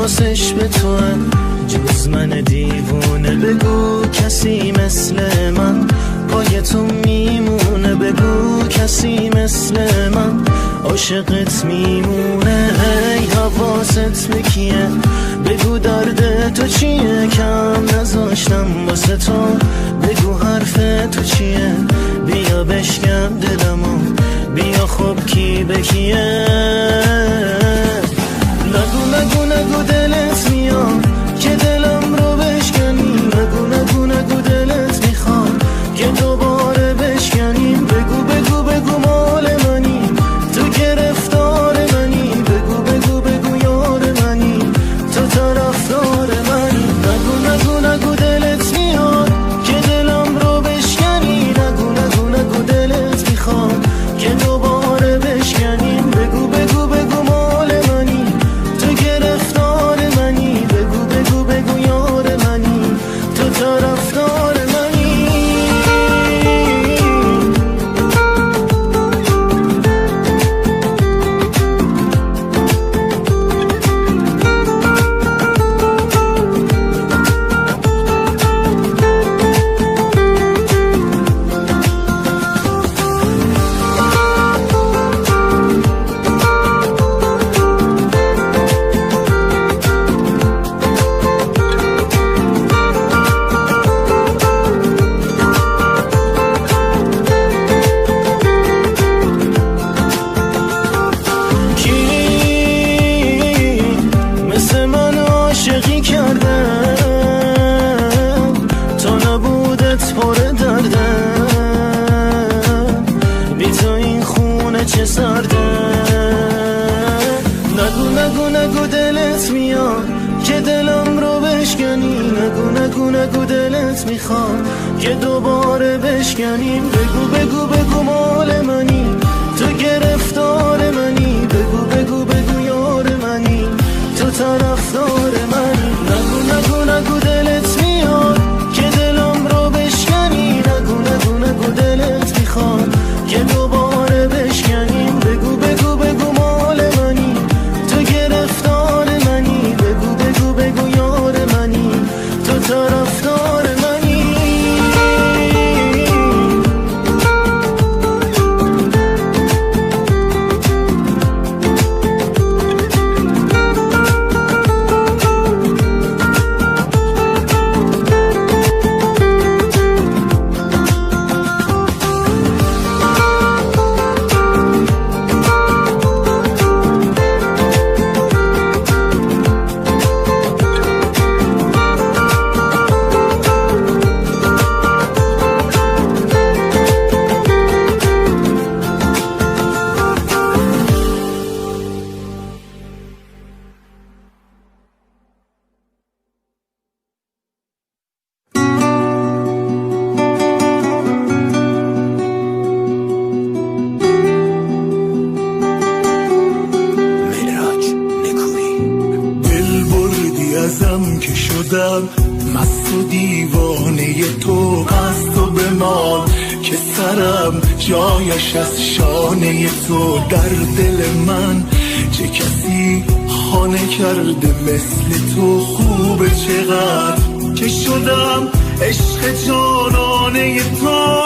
حواسش به تو جز من دیوونه. بگو کسی مثل من پای تو میمونه، بگو کسی مثل من عاشقت میمونه. هی حواست به کیه؟ بگو درد تو چیه؟ کم نذاشتم واسه تو، بگو حرف تو چیه؟ بیا بشکن دلمو، بیا خب کی به کیه؟ نگو نگو نگو دلت میاد که دلم رو بشکنی، نگو نگو نگو دلت میخواد که دوباره بشکنیم. بگو بگو بگو مال منی، تو گرفتار منی، بگو بگو بگو یار منی، تو طرفدار منی. نگو نگو نگو دلت میاد که دلم رو بشکنی، نگو نگو نگو دلت میخواد که دوباره بشکنیم. بگو بگو بگو مال منی، تو گرفتار منی، بگو بگو بگو یار منی، تو طرفدار منی. نگو دلت میخواد که دوباره بشکنیم. بگو بگو بگو مال منی، تو گرفتار منی، بگو بگو بگو یار منی، تو طرفدار منی. نگو نگو نگو دلت میاد که دلم رو بشکنی، نگو نگو نگو دلت میخواد که دوباره بشکنیم. بگو بگو بگو مال منی، تو گرفتار منی، بگو بگو بگو یار منی، تو طرفدار منی. مست و دیوانه تو، قصد و به مال که سرم جایش از شانه تو. در دل من چه کسی خانه کرده مثل تو، خوبه چقدر که شدم عشق جانانه تو.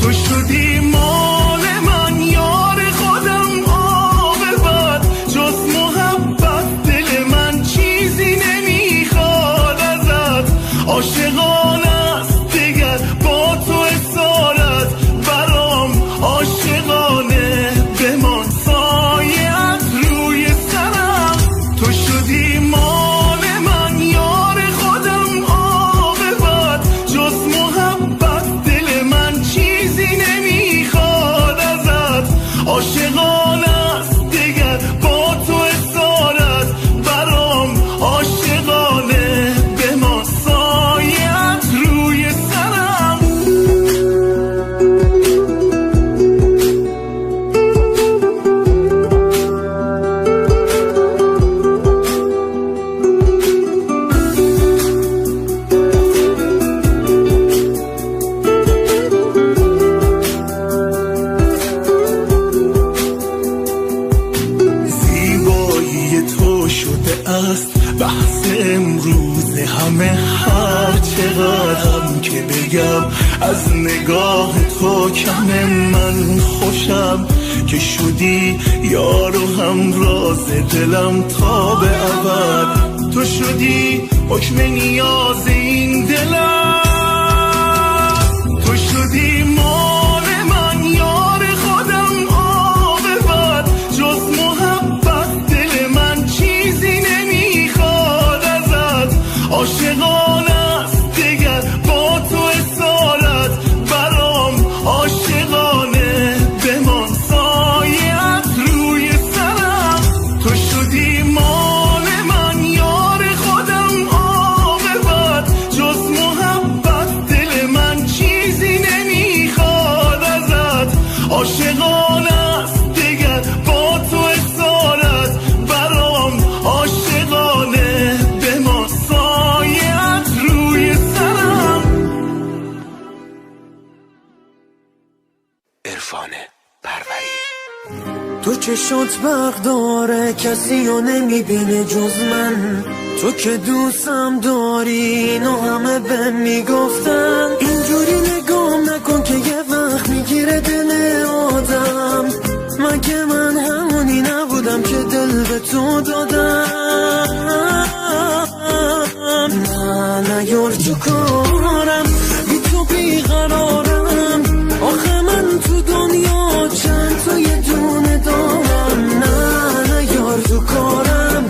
تو شدی مال من یار خودم، عاقبت جز محبت دل من چیزی نمیخواد ازت. عاشقانه است دیگر با تو اصالت، برام عاشقانه بمان سایت روی سرم. تو شدی مال من یار خودم، عاقبت جز محبت دل من چیزی نمیخواد ازت. عاشقانه است دیگر با تو اصالت، برام عاشقانه بمان سایت چقدرم که بگم از نگاه تو کم من خوشم که شدی یار و همراز دلم تا به ابد تو شدی حکم نیاز این دلم تو شدی مال من یار خودم عاقبت جز محبت دل من چیزی نمیخواد ازت عاشقانه است دگر با تو اصالت برام عاشقانه بمان سایت روی سرم تو شدی مال من یار خودم عاقبت جز محبت دل من چیزی نمیخواد ازت عاشقانه است دگر با تو اصالت برام عاشقانه بمان سایت روی سرم. عرفان پروری. تو چشات برق داره کسی رو نمیبینه جز من تو که دوستم داری اینو همه به میگفتن اینجوری نگام نکن که یه وقت میگیره دل آدم مگه من همونی نبودم که دل به تو دادم نه یار تو کارم بی تو بیقرارم آخه من تو دنیا چند تا یه دونه دارم نه یار تو کارم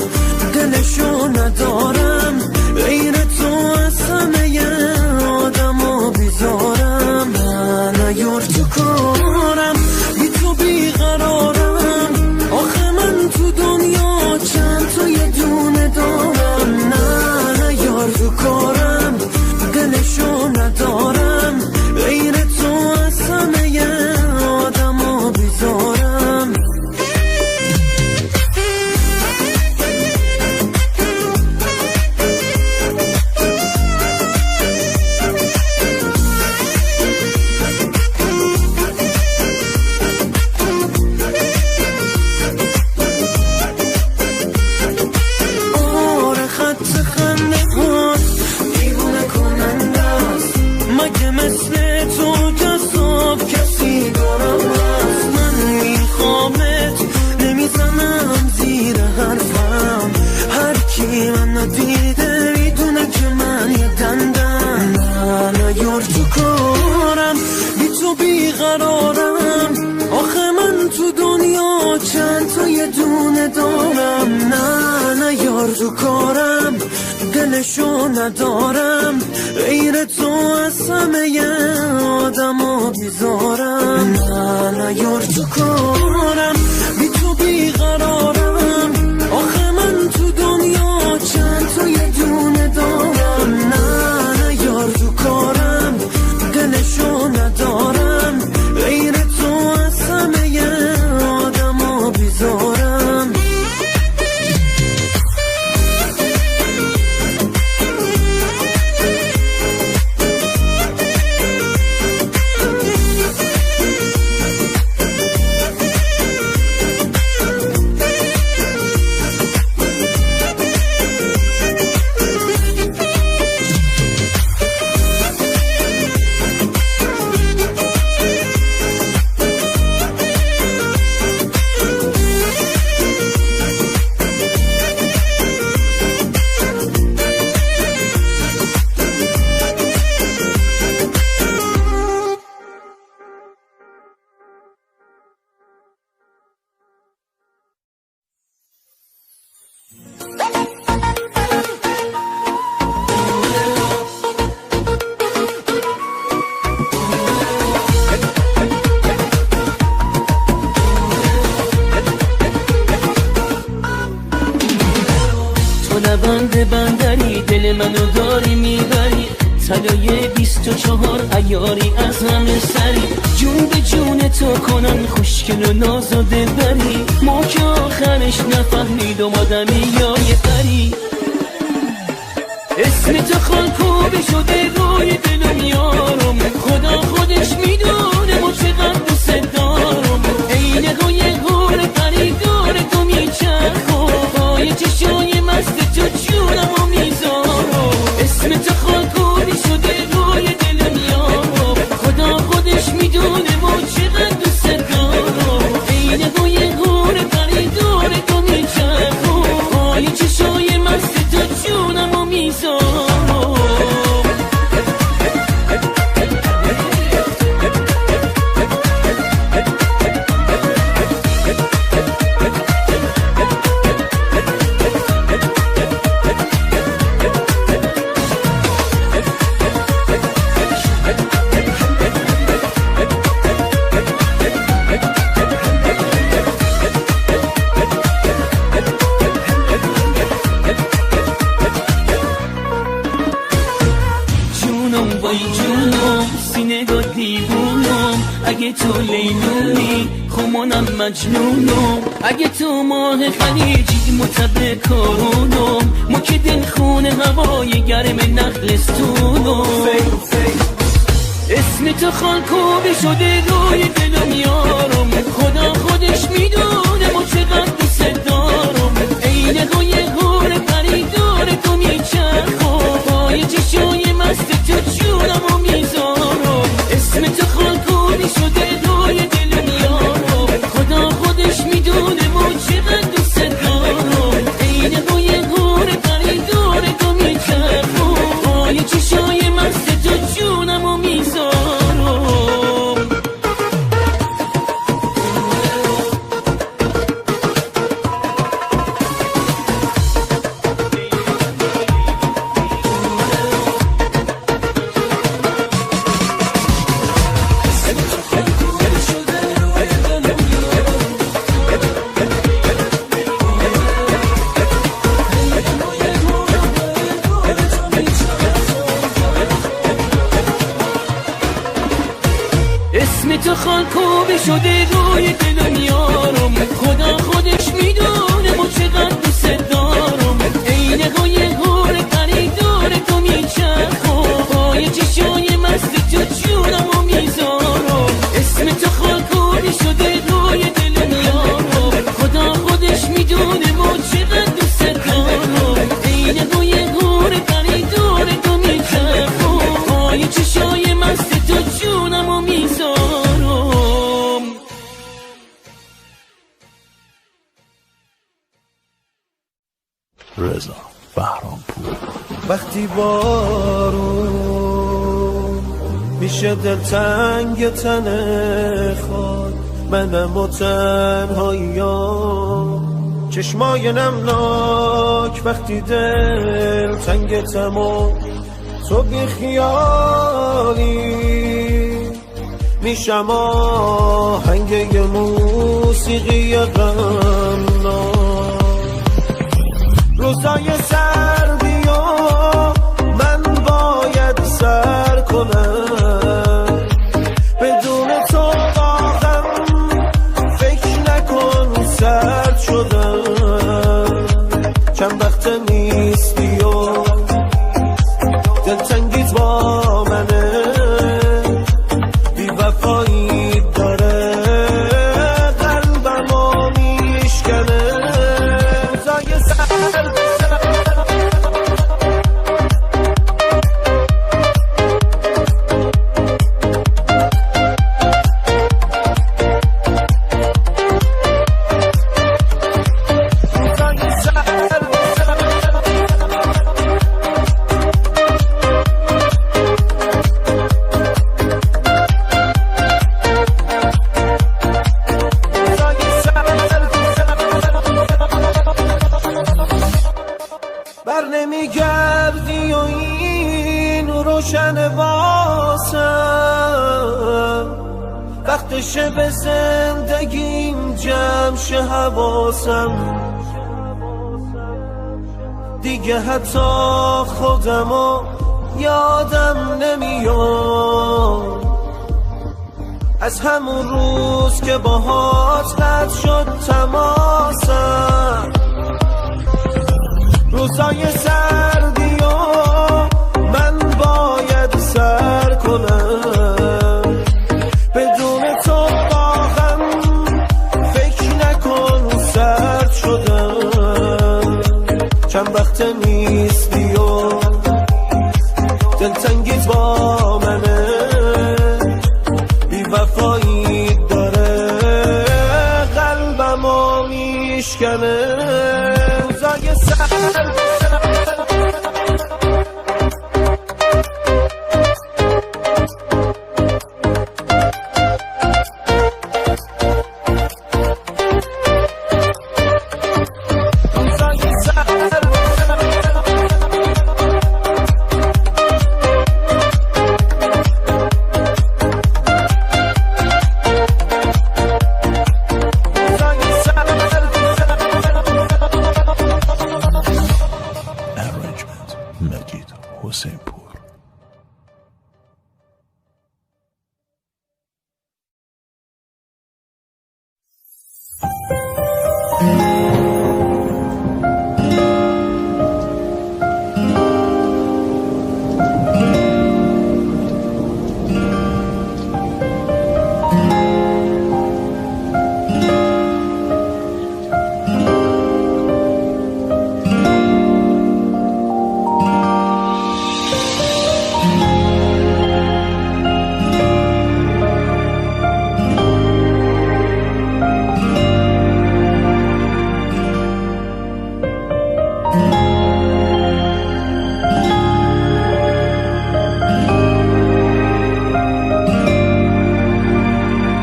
دلشو ندارم غیر تو از همه آدم و بیزارم نه یار تو کارم بی تو بیقرارم آخه من تو دنیا چند تا یه دونه دارم نه یار تو کارم دلشو ندارم غیر تو از همه آدم و بیزارم آره خط خنده هات دیوونه کننده است مگه مثل تو جذاب کسی دارم هست من میخوامت نمیزنم زیر حرفم هر کی من ندیده میدونه که من یه دندم نه یار تو کارم بی تو بیقرارم آخه من تو دنیا چند تا یه دونه دارم نه یار تو کارم دلشو ندارم غیر تو از همه آدم و بیزارم نه یار تو کارم بی تو بیقرارم آخه من تو دنیا چند تا یه دونه دارم نه یار تو کارم دلشو ندارم غیر تو از همه آدم و بیزارم لبند بندری دل منو داری میبری طلای 24 عیاری از همه سری جون به جون تو کنن خوشگل و ناز و دلبری ما که آخرش نفهمیدم آدمی یا یه پری اسم تو خالکوبی شده روی دلم یارم خدا خودش میدونه ما چقدر دوست دارم عین های غور پریدار تو میچرخم پای چشای مست تو جونمو میذارم اسم تو خالکوبی شده جونم وای جونم سینه دا دیوونم اگه تو لیلونی خمانم مجنونم اگه تو ماه خلیجی متبه کارونم ما که دل خونه هوای گرم نخلستونم اسم تو خالکوبی شده روی دلم یارم خدا خودش میدونه ما چقدر دوست دارم عین روی هور پریدار تو میچرخم پای چشای مست تو جونمو میذارم اسم تو خالکوبی شده روی دلم یارم خدا خودش میدونه ما چقدر دوست دارم عین روی هور پریدار تو میچرخم پای چشای مست تو جونمو میذارم اسم تو خالکوبی شده روی دلم یارم خدا خودش میدونه ما چقدر دوست دارم عین روی هور پریدار تو میچرخم پای چشای مست تو جونمو میذارم اسم تو خالکوبی شده روی دلم یارم خدا خودش میدونه ما چقدر دوست دارم عین روی هور پریدار تو میچرخم پای چشای مست تو جونمو میذارم رضا بهرامپور. وقتی بارون میشه دلتنگ تنه خاک منم و تنهاییام چشمای نمناک وقتی دل تنگ تمام تو بی خیالی میشم آهنگ یه موسیقی غمناک روزای سردی و من باید سر کنم بدون تو واقعا فکر نکن سرد شدم چند وقت نیستی و دلتنگیت با منه بی وفایی داره قلبمو میشکنه روزای سرد بر نمیگردی و این روشن واسم وقتشه به زندگیم جمع شه حواسم دیگه حتی خودمو یادم نمیاد از همون روز که باهات قطع شد تماسم روزای سردی و من باید سر کنم بدون تو واقعا فکر نکن سرد شدم چند وقت نیستی و دلتنگیت با منه بی وفایی داره قلبمو میشکنه روزای سرد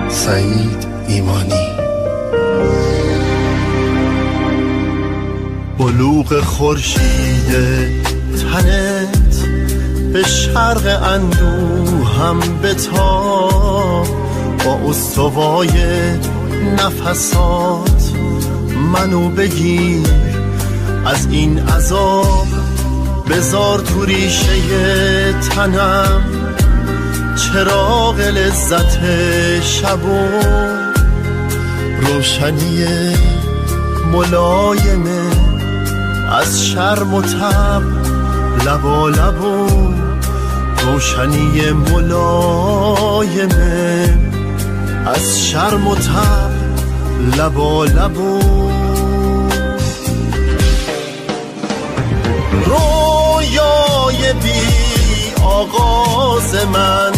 سعید ایمانی. بلوغ خورشید تنت به شرق اندوهم بتاب، با استوای نفسات منو بگیر از این عذاب، بذار تو ریشه تنم چراغ لذت شب و روشنی ملایمه از شرم و تب، لبا لبو روشنی ملایمه از شرم و تب، لبا لبو. رویای بی آغاز من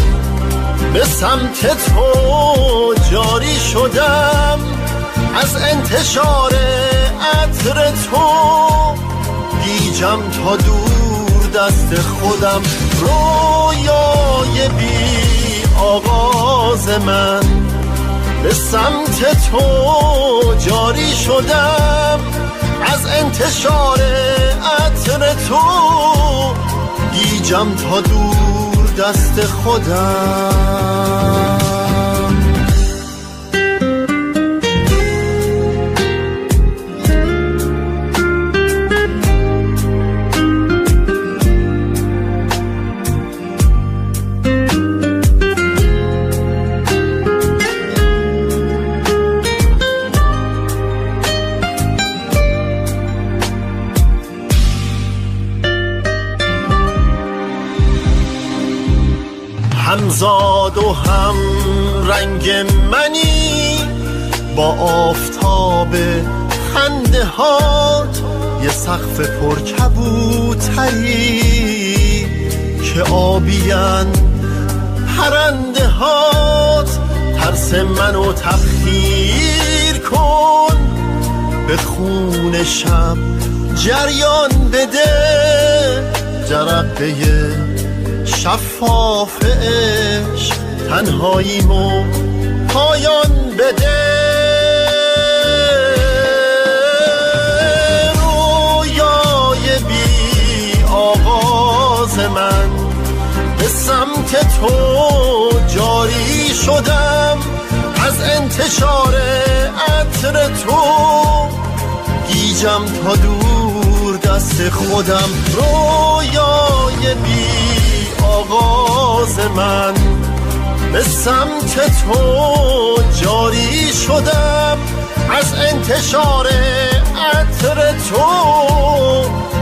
به سمت تو جاری شدم، از انتشار عطر تو گیجم تا دور دست خودم. رویای بی آغاز من به سمت تو جاری شدم، از انتشار عطر تو گیجم تا دور دست خودم. همزاد و هم رنگ منی با آفتاب خنده هات، یه سقف پرکبوتری که آبیان پرنده هات. ترس منو تبخیر کن، به خون شب جریان بده، جرقه شفاف عشق تنهاییمو پایان بده. رویای بی آغاز من به سمت تو جاری شدم، از انتشار عطر تو گیجم تا دور دست خودم. رویای بی آغاز من به سمت تو جاری شدم، از انتشار عطر تو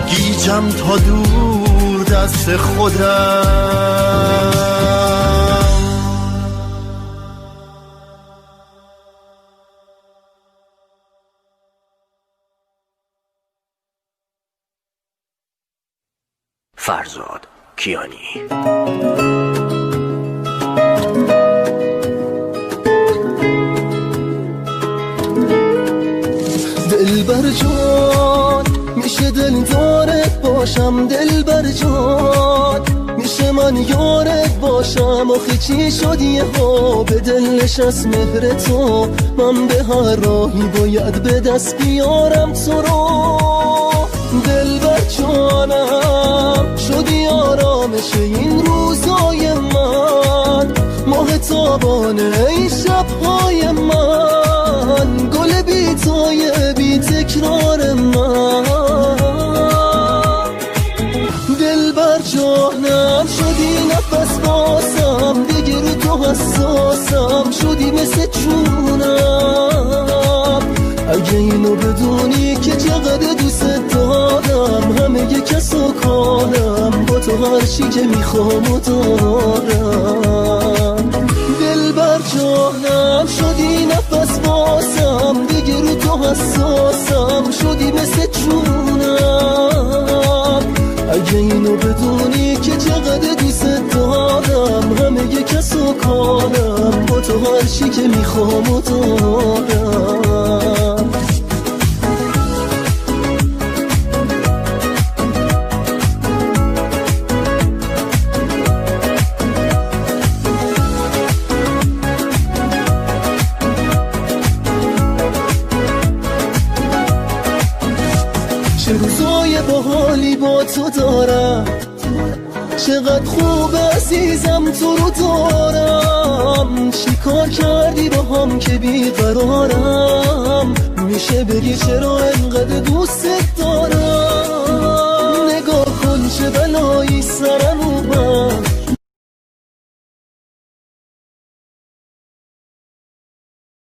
گیجم تا دور دست خودم. فرزاد کیانی. دلبر جان میشه دلدارت باشم، دلبر جان میشه من یارت باشم. آخه چی شد یه ها به دل نشست مهر تو، من به هر راهی باید به دست بیارم تو رو. دلبر جانم شدی آرامش این روزای من، ماه تابانه این شبهای من، گل بیتای بی تکرار من. دلبر جانم شدی نفس بازم، دیگه رو تو حساسم، شدی مثل چونم. اگه این اینو بدونی که چقدر دوست دارم، همه ی کس و کارم با تو هر چی که میخوام و دارم. دل بر جانم شدی نفس بازم، دیگه رو تو حساسم، شدی مثل جونم. اگه اینو بدونی که چقدر دوست دارم، همه ی کس و کارم با تو هر چی که میخوام و دارم. چه روزای باحالی با تو دارم، چقدر خوب عزیزم تو رو دارم. چی کار کردی با هم که بیقرارم، میشه بگی چرا انقدر دوست